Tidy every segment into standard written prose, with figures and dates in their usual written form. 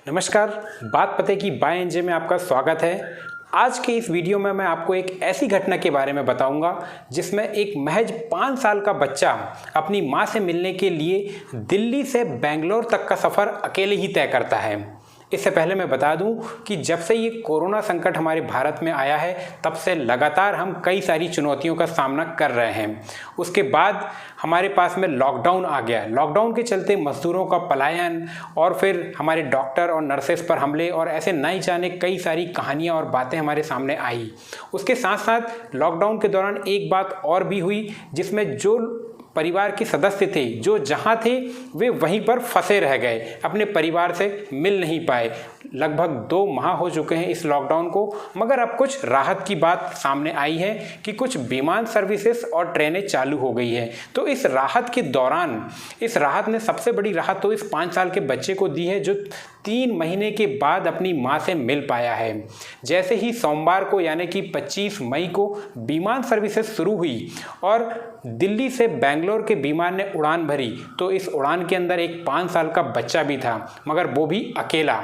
नमस्कार। बात पते की बाय एनजे में आपका स्वागत है। आज के इस वीडियो में मैं आपको एक ऐसी घटना के बारे में बताऊंगा जिसमें एक महज 5 साल का बच्चा अपनी मां से मिलने के लिए दिल्ली से बेंगलोर तक का सफ़र अकेले ही तय करता है। इससे पहले मैं बता दूं कि जब से ये कोरोना संकट हमारे भारत में आया है तब से लगातार हम कई सारी चुनौतियों का सामना कर रहे हैं। उसके बाद हमारे पास में लॉकडाउन आ गया। लॉकडाउन के चलते मजदूरों का पलायन और फिर हमारे डॉक्टर और नर्सेस पर हमले और ऐसे नहीं जाने कई सारी कहानियां और बातें हमारे सामने आई। उसके साथ साथ लॉकडाउन के दौरान एक बात और भी हुई जिसमें जो परिवार के सदस्य थे जो जहाँ थे वे वहीं पर फंसे रह गए, अपने परिवार से मिल नहीं पाए। लगभग 2 माह हो चुके हैं इस लॉकडाउन को, मगर अब कुछ राहत की बात सामने आई है कि कुछ विमान सर्विसेज और ट्रेनें चालू हो गई है। तो इस राहत के दौरान इस राहत ने सबसे बड़ी राहत तो इस 5 साल के बच्चे को दी है जो 3 महीने के बाद अपनी मां से मिल पाया है। जैसे ही सोमवार को यानी कि 25 मई को विमान सर्विसेज शुरू हुई और दिल्ली से बेंगलोर के विमान ने उड़ान भरी तो इस उड़ान के अंदर एक 5 साल का बच्चा भी था, मगर वो भी अकेला,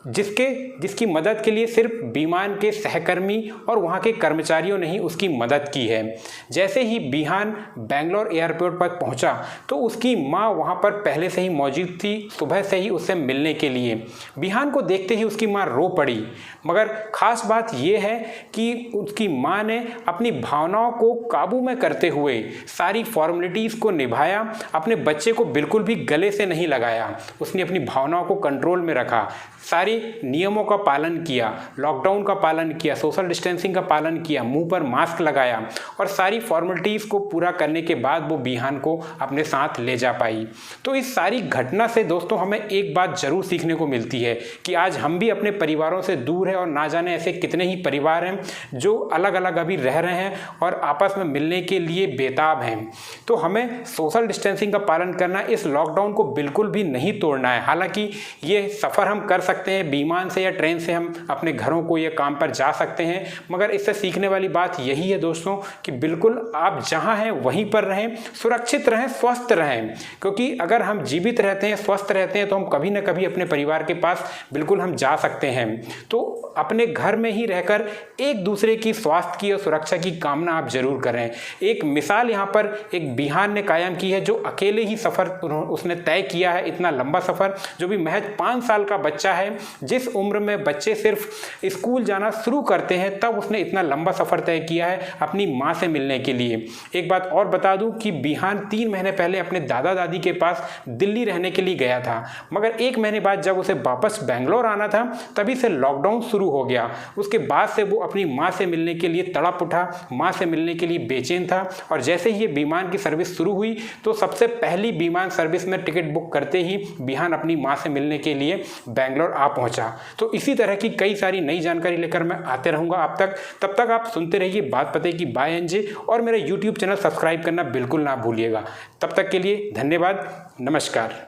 जिसकी मदद के लिए सिर्फ विमान के सहकर्मी और वहाँ के कर्मचारियों ने ही उसकी मदद की है। जैसे ही विमान बेंगलोर एयरपोर्ट पर पहुँचा तो उसकी माँ वहाँ पर पहले से ही मौजूद थी, सुबह से ही उससे मिलने के लिए। विमान को देखते ही उसकी माँ रो पड़ी, मगर ख़ास बात यह है कि उसकी माँ ने अपनी भावनाओं को काबू में करते हुए सारी फॉर्मेलिटीज़ को निभाया, अपने बच्चे को बिल्कुल भी गले से नहीं लगाया। उसने अपनी भावनाओं को कंट्रोल में रखा, सारे नियमों का पालन किया, लॉकडाउन का पालन किया, सोशल डिस्टेंसिंग का पालन किया, मुंह पर मास्क लगाया और सारी फॉर्मेलिटीज़ को पूरा करने के बाद वो बिहान को अपने साथ ले जा पाई। तो इस सारी घटना से दोस्तों हमें एक बात ज़रूर सीखने को मिलती है कि आज हम भी अपने परिवारों से दूर हैं और ना जाने ऐसे कितने ही परिवार हैं जो अलग अलग अभी रह रहे हैं और आपस में मिलने के लिए बेताब हैं। तो हमें सोशल डिस्टेंसिंग का पालन करना, इस लॉकडाउन को बिल्कुल भी नहीं तोड़ना है। हालांकि ये सफ़र हम कर सकते हैं, विमान से या ट्रेन से हम अपने घरों को या काम पर जा सकते हैं, मगर इससे सीखने वाली बात यही है दोस्तों कि बिल्कुल आप जहां हैं वहीं पर रहें, सुरक्षित रहें, स्वस्थ रहें। क्योंकि अगर हम जीवित रहते हैं, स्वस्थ रहते हैं तो हम कभी ना कभी अपने परिवार के पास बिल्कुल हम जा सकते हैं। तो अपने घर में ही रहकर एक दूसरे की स्वास्थ्य की और सुरक्षा की कामना आप जरूर करें। एक मिसाल यहाँ पर एक बिहान ने कायम की है जो अकेले ही सफ़र उसने तय किया है, इतना लंबा सफ़र, जो भी महज 5 साल का बच्चा है। जिस उम्र में बच्चे सिर्फ स्कूल जाना शुरू करते हैं तब उसने इतना लंबा सफ़र तय किया है अपनी माँ से मिलने के लिए। एक बात और बता दूं कि बिहान 3 महीने पहले अपने दादा दादी के पास दिल्ली रहने के लिए गया था, मगर 1 महीने बाद जब उसे वापस बेंगलोर आना था तभी से लॉकडाउन शुरू हो गया। उसके बाद से वो अपनी माँ से मिलने के लिए तड़प उठा, माँ से मिलने के लिए बेचैन था। और जैसे ही ये विमान की सर्विस शुरू हुई तो सबसे पहली विमान सर्विस में टिकट बुक करते ही बिहान अपनी माँ से मिलने के लिए बेंगलोर आ पहुंचा। तो इसी तरह की कई सारी नई जानकारी लेकर मैं आते रहूंगा आप तक। तब तक आप सुनते रहिए बात पते की बाय एनजे और मेरे यूट्यूब चैनल सब्सक्राइब करना बिल्कुल ना भूलिएगा। तब तक के लिए धन्यवाद, नमस्कार।